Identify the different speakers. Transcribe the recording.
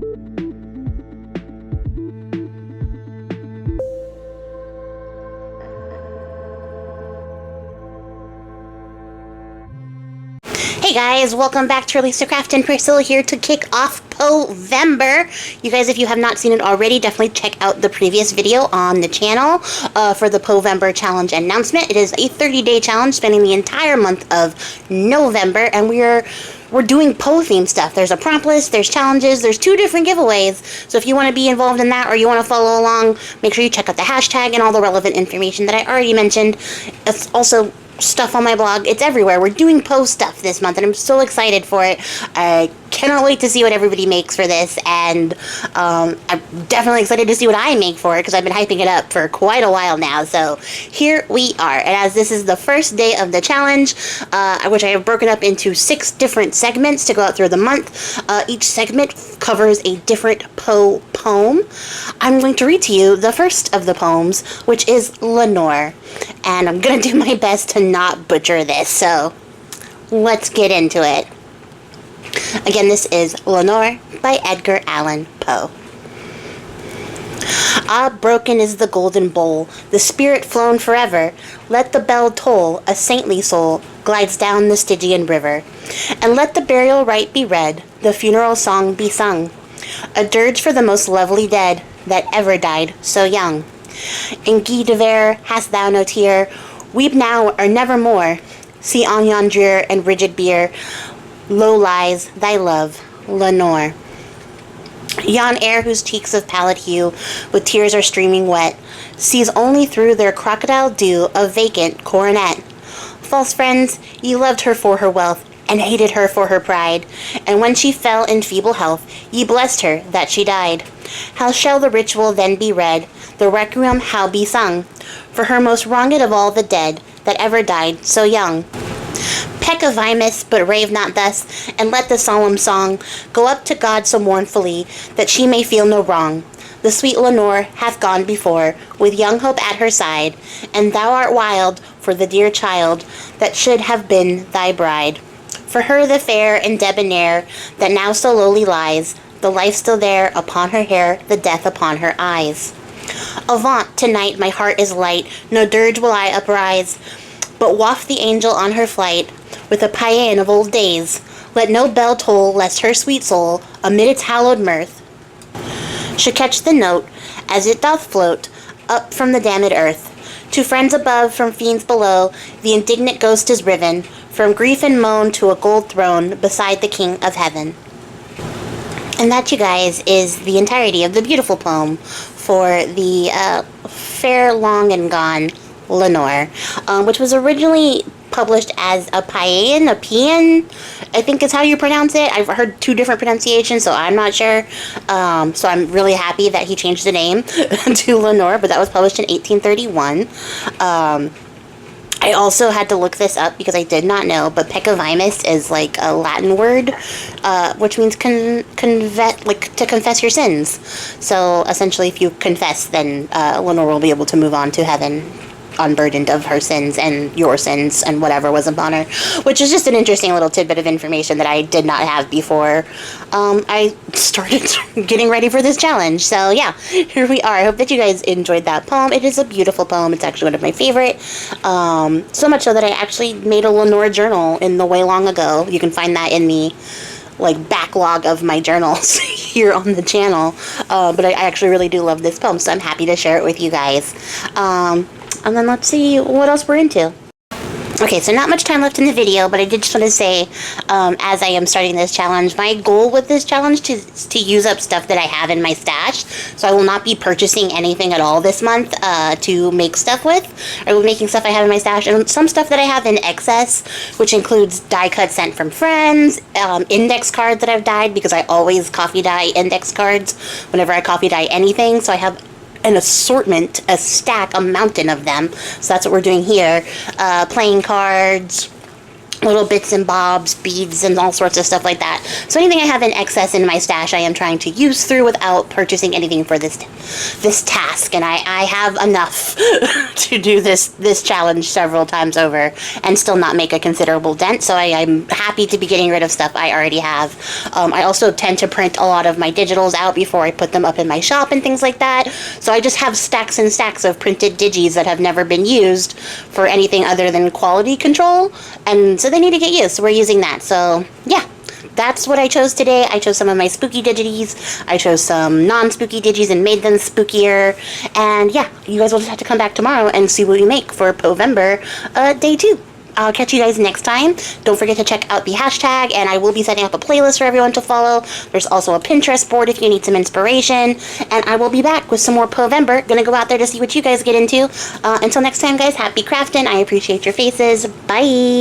Speaker 1: Hey guys, welcome back to Release the Craftin. Priscilla here to kick off Poevember. You guys, if you have not seen it already, definitely check out the previous video on the channel for the Poevember challenge announcement. It is a 30-day challenge spanning the entire month of November, and we're doing Poe theme stuff. There's a prompt list, there's challenges, there's 2 different giveaways. So if you want to be involved in that or you want to follow along, make sure you check out the hashtag and all the relevant information that I already mentioned. It's also stuff on my blog. It's everywhere. We're doing Poe stuff this month, and I'm so excited for it. I cannot wait to see what everybody makes for this, and I'm definitely excited to see what I make for it, because I've been hyping it up for quite a while now. So here we are, and as this is the first day of the challenge, which I have broken up into 6 different segments to go out through the month. Each segment covers a different Poe poem. I'm going to read to you the first of the poems, which is Lenore, and I'm going to do my best to not butcher this, so let's get into it. Again, this is Lenore by Edgar Allan Poe. Ah, broken is the golden bowl, the spirit flown forever. Let the bell toll, a saintly soul glides down the Stygian river. And let the burial rite be read, the funeral song be sung. A dirge for the most lovely dead that ever died so young. In Guy de Ver hast thou no tear, weep now or nevermore. See on yon drear and rigid bier, low lies thy love, Lenore. Yon heir whose cheeks of pallid hue with tears are streaming wet, sees only through their crocodile dew a vacant coronet. False friends, ye loved her for her wealth, and hated her for her pride, and when she fell in feeble health, ye blessed her that she died. How shall the ritual then be read, the requiem how be sung, for her most wronged of all the dead that ever died so young? Poevember, but rave not thus, and let the solemn song go up to God so mournfully, that she may feel no wrong. The sweet Lenore hath gone before, with young hope at her side, and thou art wild for the dear child that should have been thy bride. For her the fair and debonair that now so lowly lies, the life still there upon her hair, the death upon her eyes. Avaunt, tonight my heart is light, no dirge will I uprise, but waft the angel on her flight, with a paean of old days. Let no bell toll, lest her sweet soul, amid its hallowed mirth, should catch the note, as it doth float, up from the damned earth. To friends above, from fiends below, the indignant ghost is riven, from grief and moan to a gold throne, beside the King of Heaven. And that, you guys, is the entirety of the beautiful poem for the fair, long, and gone Lenore, which was originally published as a paean, I think is how you pronounce it. I've heard 2 different pronunciations, so I'm not sure. So I'm really happy that he changed the name to Lenore, but that was published in 1831. I also had to look this up because I did not know, but Poevember is like a Latin word, which means to confess your sins. So essentially, if you confess, then Lenore will be able to move on to heaven, unburdened of her sins and your sins and whatever was upon her, which is just an interesting little tidbit of information that I did not have before I started getting ready for this challenge. So yeah, here we are. I hope that you guys enjoyed that poem. It is a beautiful poem. It's actually one of my favorite, so much so that I actually made a Lenore journal in the way long ago. You can find that in the backlog of my journals here on the channel, but I actually really do love this poem, so I'm happy to share it with you guys. And then let's see what else we're into. Okay, so not much time left in the video, but I did just want to say, as I am starting this challenge, my goal with this challenge is to use up stuff that I have in my stash. So I will not be purchasing anything at all this month to make stuff with. I will be making stuff I have in my stash, and some stuff that I have in excess, which includes die cuts sent from friends, index cards that I've dyed, because I always coffee dye index cards whenever I coffee dye anything. So I have an assortment, a stack, a mountain of them. So that's what we're doing here. Playing cards, little bits and bobs, beads, and all sorts of stuff like that. So anything I have in excess in my stash, I am trying to use through without purchasing anything for this task. And I have enough to do this challenge several times over and still not make a considerable dent. So I'm happy to be getting rid of stuff I already have. I also tend to print a lot of my digitals out before I put them up in my shop and things like that. So I just have stacks and stacks of printed digis that have never been used for anything other than quality control. And so they need to get used, so we're using that. So yeah, that's what I chose today. I chose some of my spooky digities. I chose some non-spooky digis and made them spookier. And yeah, you guys will just have to come back tomorrow and see what we make for Poevember day 2. I'll catch you guys next time. Don't forget to check out the hashtag, and I will be setting up a playlist for everyone to follow. There's also a Pinterest board if you need some inspiration. And I will be back with some more Poevember. Gonna go out there to see what you guys get into. Until next time, guys, happy crafting. I appreciate your faces. Bye!